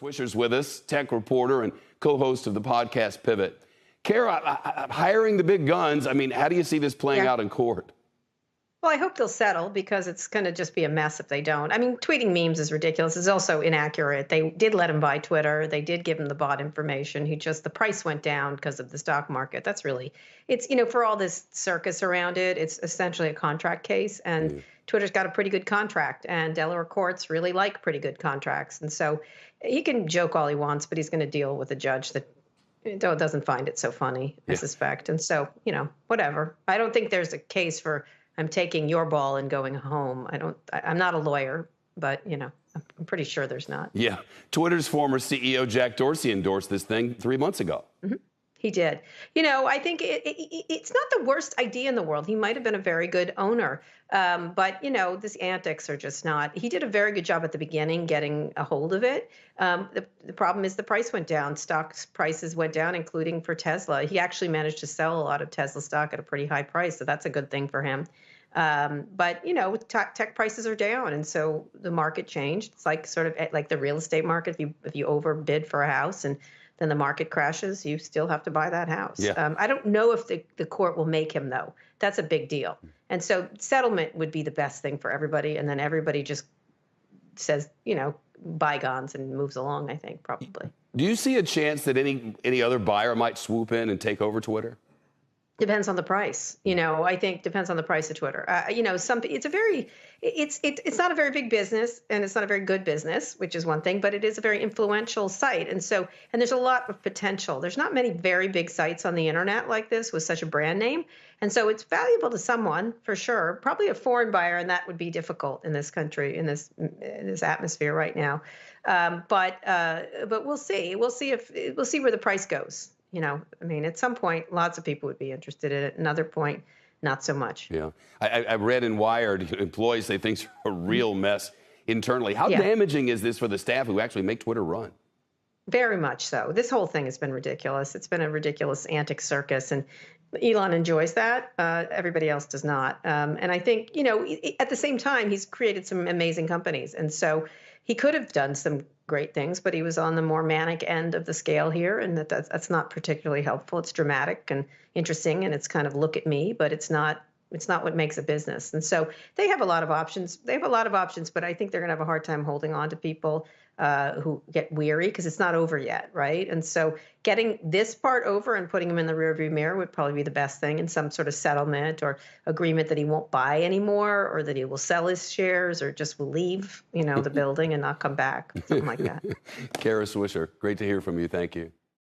Swisher's with us, tech reporter and co-host of the podcast Pivot. Kara, hiring the big guns, I mean, how do you see this playing out in court? Well, I hope they'll settle because it's going to just be a mess if they don't. I mean, tweeting memes is ridiculous. It's also inaccurate. They did let him buy Twitter. They did give him the bot information. The price went down because of the stock market. That's really, for all this circus around it, it's essentially a contract case. And Twitter's got a pretty good contract. And Delaware courts really like pretty good contracts. And so he can joke all he wants, but he's going to deal with a judge that doesn't find it so funny, I suspect. And so, whatever. I don't think there's a case for I'm taking your ball and going home. I'm not a lawyer, but, I'm pretty sure there's not. Yeah. Twitter's former CEO, Jack Dorsey, endorsed this thing 3 months ago. Mm-hmm. He did. I think it's not the worst idea in the world. He might have been a very good owner. But, these antics are just not. He did a very good job at the beginning getting a hold of it. The problem is the price went down. Stock prices went down, including for Tesla. He actually managed to sell a lot of Tesla stock at a pretty high price. So that's a good thing for him. But, tech prices are down. And so the market changed. It's like sort of like the real estate market. If you overbid for a house and then the market crashes, you still have to buy that house. Yeah. I don't know if the court will make him, though. That's a big deal. And so settlement would be the best thing for everybody. And then everybody just says, bygones and moves along, I think, probably. Do you see a chance that any other buyer might swoop in and take over Twitter? Depends on the price. I think depends on the price of Twitter. It's not a very big business and it's not a very good business, which is one thing, but it is a very influential site. And there's a lot of potential. There's not many very big sites on the internet like this with such a brand name. And so it's valuable to someone for sure, probably a foreign buyer. And that would be difficult in this country, in this atmosphere right now. But we'll see. We'll see where the price goes. At some point, lots of people would be interested in it. Another point, not so much. Yeah. I read in Wired, employees say things are a real mess internally. How damaging is this for the staff who actually make Twitter run? Very much so. This whole thing has been ridiculous. It's been a ridiculous antic circus. And Elon enjoys that. Everybody else does not. And I think, at the same time, he's created some amazing companies. And so he could have done some great things, but he was on the more manic end of the scale here, and that's not particularly helpful. It's dramatic and interesting, and it's kind of look at me, but it's not what makes a business. And so they have a lot of options. But I think they're going to have a hard time holding on to people who get weary because it's not over yet, right? And so getting this part over and putting him in the rearview mirror would probably be the best thing, in some sort of settlement or agreement that he won't buy anymore, or that he will sell his shares, or just will leave, the building and not come back, something like that. Kara Swisher, great to hear from you. Thank you.